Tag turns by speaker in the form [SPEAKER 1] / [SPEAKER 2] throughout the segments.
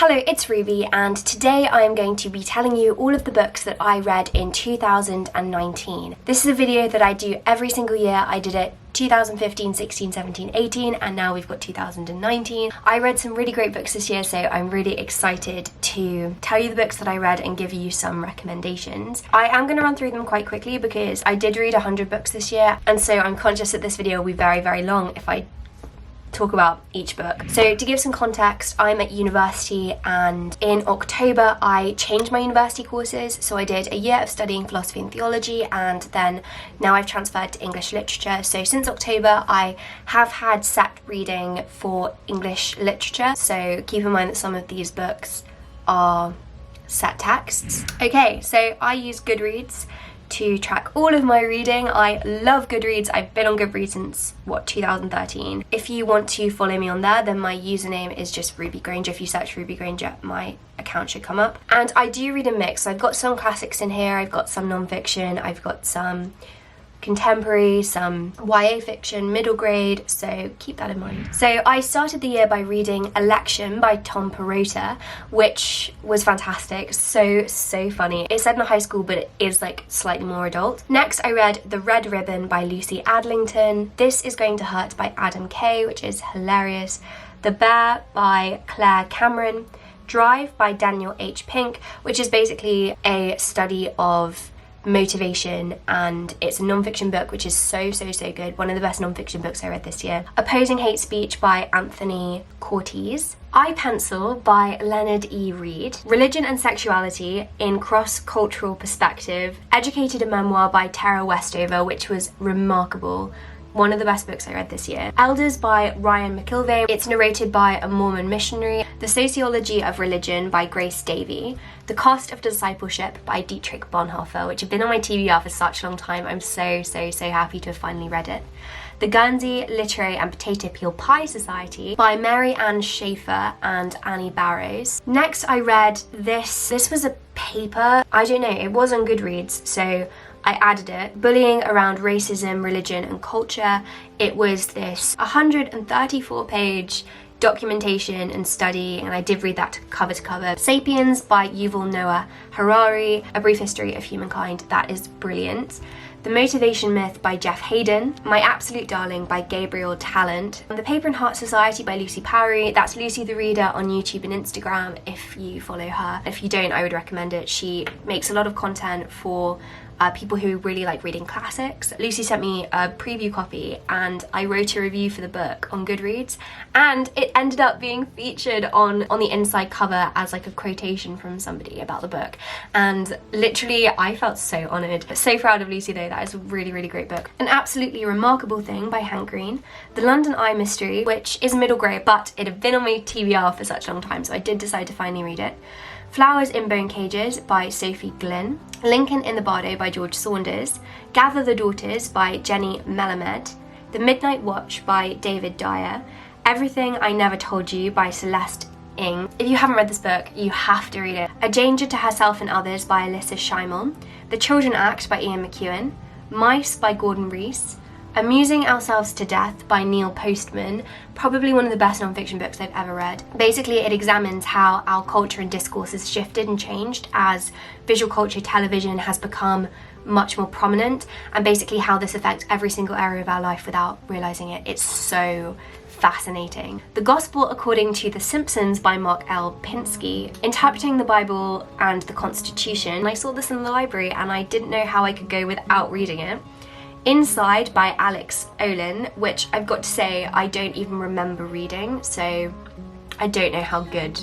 [SPEAKER 1] Hello, it's Ruby, and today I am going to be telling you all of the books that I read in 2019. This is a video that I do every single year. I did it 2015, 16, 17, 18, and now we've got 2019. I read some really great books this year, so I'm really excited to tell you the books that I read and give you some recommendations. I am going to run through them quite quickly because I did read 100 books this year, and so I'm conscious that this video will be very, very long if I talk about each book. So to give some context, I'm at university, and in October I changed my university courses. So I did a year of studying philosophy and theology, and then now I've transferred to English literature. So since October I have had set reading for English literature, so keep in mind that some of these books are set texts. Okay, so I use Goodreads to track all of my reading. I love Goodreads. I've been on Goodreads since 2013. If you want to follow me on there, then my username is just Ruby Granger. If you search Ruby Granger, my account should come up. And I do read a mix. I've got some classics in here, I've got some non-fiction, I've got some contemporary, some YA fiction, middle grade, so keep that in mind. So I started the year by reading Election by Tom Perrotta, which was fantastic. So funny. It's set in a high school, but it is like slightly more adult. Next I read The Red Ribbon by Lucy Adlington. This Is Going to Hurt by Adam Kay, which is hilarious. The Bear by Claire Cameron. Drive by Daniel H. Pink, which is basically a study of motivation, and it's a non-fiction book which is so good. One of the best non-fiction books I read this year. Opposing Hate Speech by Anthony Cortese. I Pencil by Leonard E. Reed. Religion and Sexuality in Cross-Cultural Perspective. Educated, a memoir by Tara Westover, which was remarkable. One of the best books I read this year. Elders by Ryan McIlvaine. It's narrated by a Mormon missionary. The Sociology of Religion by Grace Davey. The Cost of Discipleship by Dietrich Bonhoeffer, which have been on my TBR for such a long time. I'm so happy to have finally read it. The Guernsey Literary and Potato Peel Pie Society by Mary Ann Schaefer and Annie Barrows. Next I read this. This was a paper, I don't know, it was on Goodreads, so I added it. Bullying Around Racism, Religion and Culture. It was this 134-page documentation and study, and I did read that cover to cover. Sapiens by Yuval Noah Harari, A Brief History of Humankind. That is brilliant. The Motivation Myth by Jeff Hayden. My Absolute Darling by Gabriel Talent. The Paper and Heart Society by Lucy Powery. That's Lucy the Reader on YouTube and Instagram if you follow her. If you don't, I would recommend it. She makes a lot of content for people who really like reading classics. Lucy sent me a preview copy and I wrote a review for the book on Goodreads, and it ended up being featured on the inside cover as like a quotation from somebody about the book, and literally I felt so honoured. So proud of Lucy though. That is a really great book. An Absolutely Remarkable Thing by Hank Green. The London Eye Mystery, which is middle grade, but it had been on my TBR for such a long time, so I did decide to finally read it. Flowers in Bone Cages by Sophie Glynn. Lincoln in the Bardo by George Saunders. Gather the Daughters by Jenny Melamed. The Midnight Watch by David Dyer. Everything I Never Told You by Celeste Ng. If you haven't read this book, you have to read it. A Danger to Herself and Others by Alyssa Schimmel. The Children Act by Ian McEwan. Mice by Gordon Rees. Amusing Ourselves to Death by Neil Postman, probably one of the best non-fiction books I've ever read. Basically, it examines how our culture and discourse has shifted and changed as visual culture television has become much more prominent, and basically how this affects every single area of our life without realising it. It's so fascinating. The Gospel According to The Simpsons by Mark L. Pinsky. Interpreting the Bible and the Constitution. I saw this in the library and I didn't know how I could go without reading it. Inside by Alex Olin, which I've got to say I don't even remember reading, so I don't know how good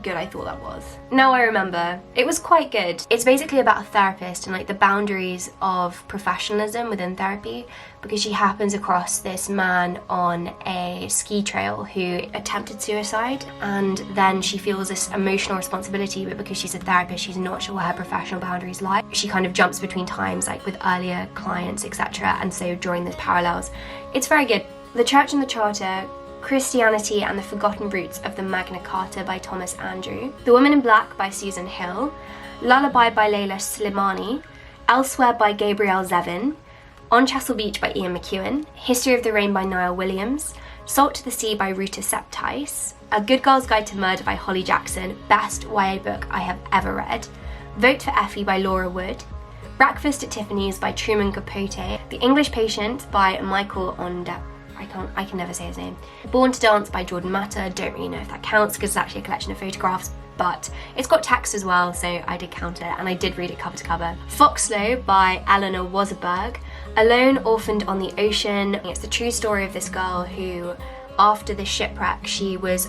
[SPEAKER 1] I thought that was. Now I remember. It was quite good. It's basically about a therapist and like the boundaries of professionalism within therapy, because she happens across this man on a ski trail who attempted suicide, and then she feels this emotional responsibility, but because she's a therapist she's not sure where her professional boundaries lie. She kind of jumps between times, like with earlier clients, etc., and so drawing the parallels. It's very good. The Church and the Charter, Christianity and the Forgotten Roots of the Magna Carta by Thomas Andrew. The Woman in Black by Susan Hill. Lullaby by Leila Slimani. Elsewhere by Gabrielle Zevin. On Chesil Beach by Ian McEwan. History of the Rain by Niall Williams. Salt to the Sea by Ruta Septice. A Good Girl's Guide to Murder by Holly Jackson, best YA book I have ever read. Vote for Effie by Laura Wood. Breakfast at Tiffany's by Truman Capote. The English Patient by Michael Ondaatje. I can never say his name. Born to Dance by Jordan Matter. Don't really know if that counts because it's actually a collection of photographs, but it's got text as well, so I did count it, and I did read it cover to cover. Foxlow by Eleanor Wasserberg. Alone, Orphaned on the Ocean. It's the true story of this girl who, after the shipwreck, she was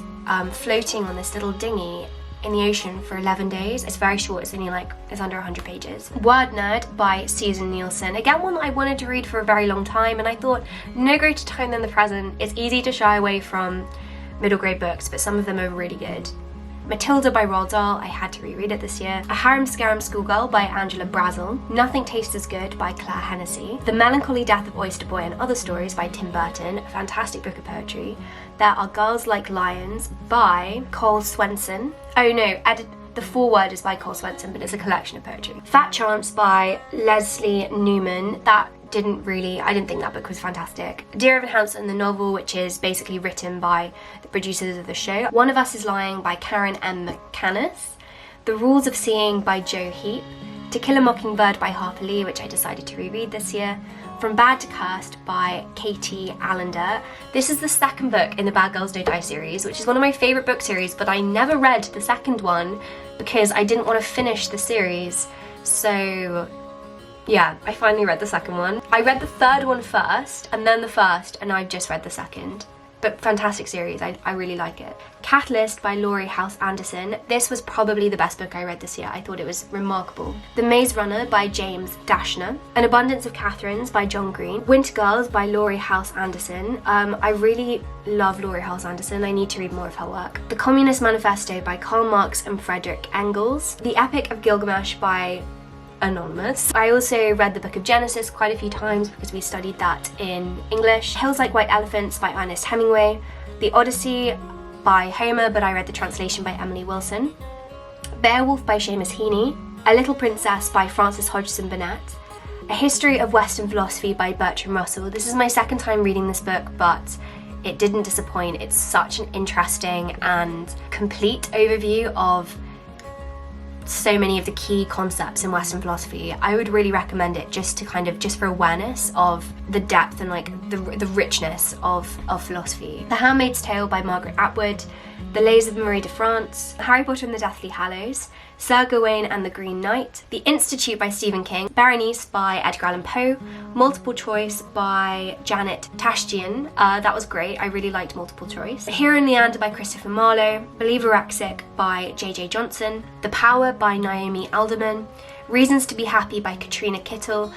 [SPEAKER 1] floating on this little dinghy in the ocean for 11 days. It's very short, it's only it's under 100 pages. Word Nerd by Susan Nielsen. Again, one that I wanted to read for a very long time, and I thought, no greater time than the present. It's easy to shy away from middle grade books, but some of them are really good. Matilda by Roald Dahl, I had to reread it this year. A Harem Scarum Schoolgirl by Angela Brazel. Nothing Tastes as Good by Claire Hennessy. The Melancholy Death of Oyster Boy and Other Stories by Tim Burton, a fantastic book of poetry. There Are Girls Like Lions by Cole Swenson. Oh no, the foreword is by Cole Swenson, but it's a collection of poetry. Fat Chance by Leslie Newman. I didn't think that book was fantastic. Dear Evan Hansen, the novel, which is basically written by the producers of the show. One of Us is Lying by Karen M. McCannis. The Rules of Seeing by Joe Heap. To Kill a Mockingbird by Harper Lee, which I decided to reread this year. From Bad to Cursed by Katie Allender. This is the second book in the Bad Girls Don't Die series, which is one of my favourite book series, but I never read the second one because I didn't want to finish the series. So yeah, I finally read the second one. I read the third one first, and then the first, and I've just read the second. But fantastic series, I really like it. Catalyst by Laurie House Anderson. This was probably the best book I read this year. I thought it was remarkable. The Maze Runner by James Dashner. An Abundance of Catherines by John Green. Winter Girls by Laurie House Anderson. I really love Laurie House Anderson. I need to read more of her work. The Communist Manifesto by Karl Marx and Frederick Engels. The Epic of Gilgamesh by Anonymous. I also read the Book of Genesis quite a few times because we studied that in English. Hills Like White Elephants by Ernest Hemingway. The Odyssey by Homer, but I read the translation by Emily Wilson. Beowulf by Seamus Heaney. A Little Princess by Frances Hodgson Burnett. A History of Western Philosophy by Bertrand Russell. This is my second time reading this book, but it didn't disappoint. It's such an interesting and complete overview of so many of the key concepts in Western philosophy. I would really recommend it just for awareness of the depth and the richness of philosophy. The Handmaid's Tale by Margaret Atwood. The Lays of Marie de France. Harry Potter and the Deathly Hallows. Sir Gawain and the Green Knight. The Institute by Stephen King. Berenice by Edgar Allan Poe. Multiple Choice by Janet Tashjian. That was great. I really liked Multiple Choice. The Hero and Leander by Christopher Marlowe. Believerexic by J.J. Johnson. The Power by Naomi Alderman. Reasons to be Happy by Katrina Kittle.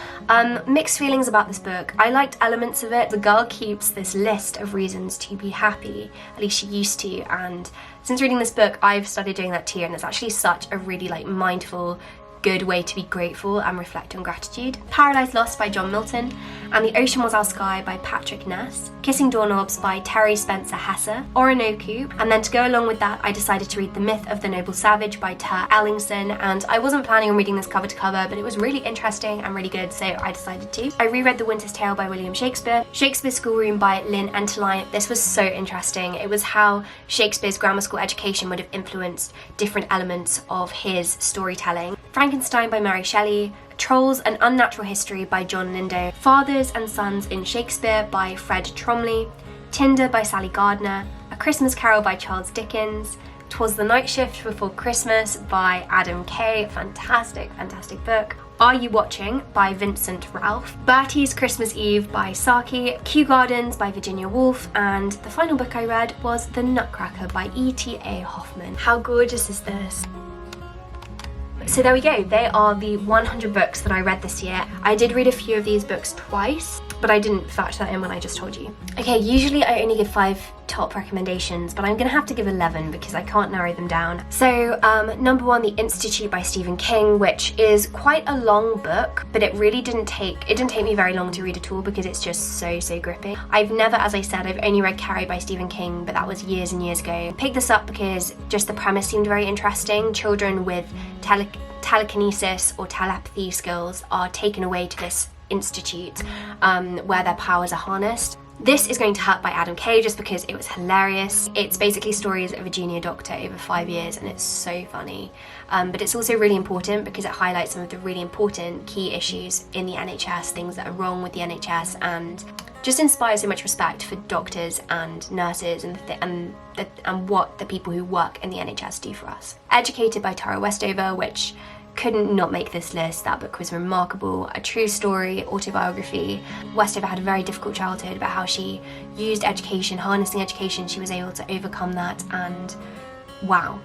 [SPEAKER 1] Mixed feelings about this book. I liked elements of it. The girl keeps this list of reasons to be happy, at least she used to, and since reading this book I've started doing that too, and it's actually such a really mindful, good way to be grateful and reflect on gratitude. Paradise Lost by John Milton. And The Ocean Was Our Sky by Patrick Ness. Kissing Doorknobs by Terry Spencer Hesse. Orinoku. And then to go along with that, I decided to read The Myth of the Noble Savage by Ter Ellingson, and I wasn't planning on reading this cover to cover, but it was really interesting and really good, so I decided to. I reread The Winter's Tale by William Shakespeare. Shakespeare's Schoolroom by Lynn Enterline. This was so interesting. It was how Shakespeare's grammar school education would have influenced different elements of his storytelling. Frankenstein by Mary Shelley. Trolls, An Unnatural History by John Lindo. Fathers and Sons in Shakespeare by Fred Tromley. Tinder by Sally Gardner. A Christmas Carol by Charles Dickens. 'Twas the Night Shift Before Christmas by Adam Kay. Fantastic book. Are You Watching by Vincent Ralph. Bertie's Christmas Eve by Saki. Kew Gardens by Virginia Woolf. And the final book I read was The Nutcracker by E.T.A. Hoffman. How gorgeous is this? So there we go, they are the 100 books that I read this year. I did read a few of these books twice, but I didn't factor that in when I just told you. Okay, usually I only give 5 top recommendations, but I'm gonna have to give 11 because I can't narrow them down. So number 1, The Institute by Stephen King, which is quite a long book, but it didn't take me very long to read at all because it's just so gripping. I've never, as I said, I've only read Carrie by Stephen King, but that was years and years ago. I picked this up because just the premise seemed very interesting. Children with telekinesis or telepathy skills are taken away to this institute where their powers are harnessed. This Is Going to Hurt by Adam Kay, just because it was hilarious. It's basically stories of a junior doctor over 5 years, and it's so funny. But it's also really important because it highlights some of the really important key issues in the NHS, things that are wrong with the NHS, and just inspires so much respect for doctors and nurses and what the people who work in the NHS do for us. Educated by Tara Westover, which couldn't not make this list. That book was remarkable, a true story, autobiography. Westover had a very difficult childhood, but how she used education, harnessing education, she was able to overcome that, and wow.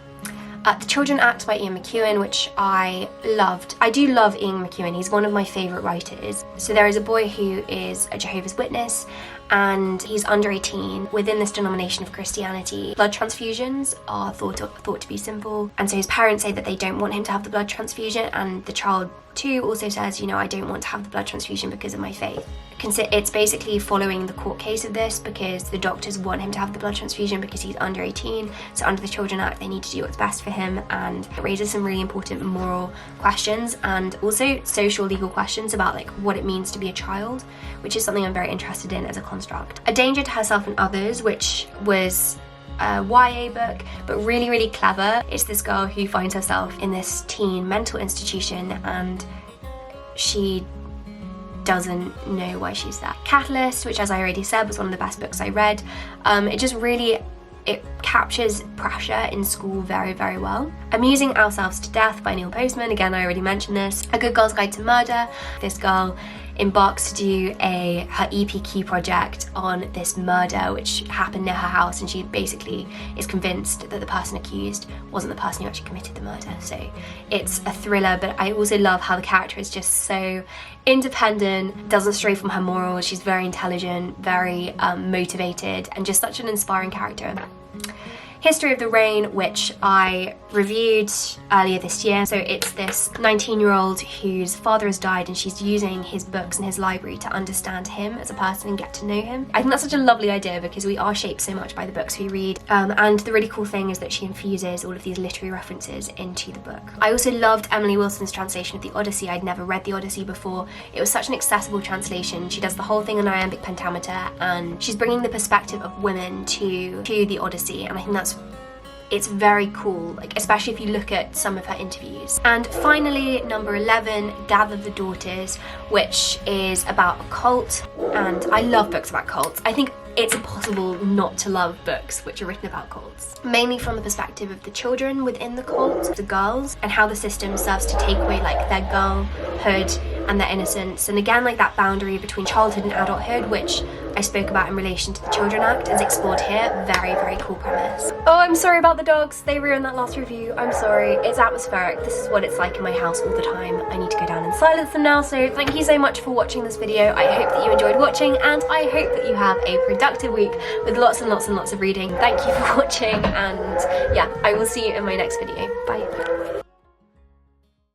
[SPEAKER 1] The Children Act by Ian McEwan, which I loved. I do love Ian McEwan, he's one of my favourite writers. So there is a boy who is a Jehovah's Witness, and he's under 18. Within this denomination of Christianity, blood transfusions are thought to be sinful, and so his parents say that they don't want him to have the blood transfusion, and the child too also says, you know, I don't want to have the blood transfusion because of my faith. It's basically following the court case of this, because the doctors want him to have the blood transfusion because he's under 18, so under the Children Act they need to do what's best for him, and it raises some really important moral questions and also social legal questions about like what it means to be a child, which is something I'm very interested in as a construct. A Danger to Herself and Others, which was a YA book, but really clever. It's this girl who finds herself in this teen mental institution, and she doesn't know why she's there. Catalyst, which as I already said was one of the best books I read. It captures pressure in school very well. Amusing Ourselves to Death by Neil Postman, again I already mentioned this. A Good Girl's Guide to Murder. This girl embarks to do her EPQ project on this murder which happened near her house, and she basically is convinced that the person accused wasn't the person who actually committed the murder. So it's a thriller, but I also love how the character is just so independent, doesn't stray from her morals. She's very intelligent, very motivated, and just such an inspiring character. History of the Rain, which I reviewed earlier this year. So it's this 19-year-old whose father has died, and she's using his books and his library to understand him as a person and get to know him. I think that's such a lovely idea because we are shaped so much by the books we read, and the really cool thing is that she infuses all of these literary references into the book. I also loved Emily Wilson's translation of the Odyssey. I'd never read the Odyssey before. It was such an accessible translation. She does the whole thing in iambic pentameter, and she's bringing the perspective of women to the Odyssey, and I think it's very cool, like especially if you look at some of her interviews. And finally, number 11, Gather the Daughters, which is about a cult, and I love books about cults. I think it's impossible not to love books which are written about cults. Mainly from the perspective of the children within the cult, the girls, and how the system serves to take away like their girlhood and their innocence. And again, like that boundary between childhood and adulthood, which I spoke about in relation to the Children Act, is explored here. Very cool premise. Oh, I'm sorry about the dogs. They ruined that last review. I'm sorry. It's atmospheric. This is what it's like in my house all the time. I need to go down and silence them now. So thank you so much for watching this video. I hope that you enjoyed watching, and I hope that you have a productive week with lots and lots of reading. Thank you for watching, and yeah, I will see you in my next video. Bye.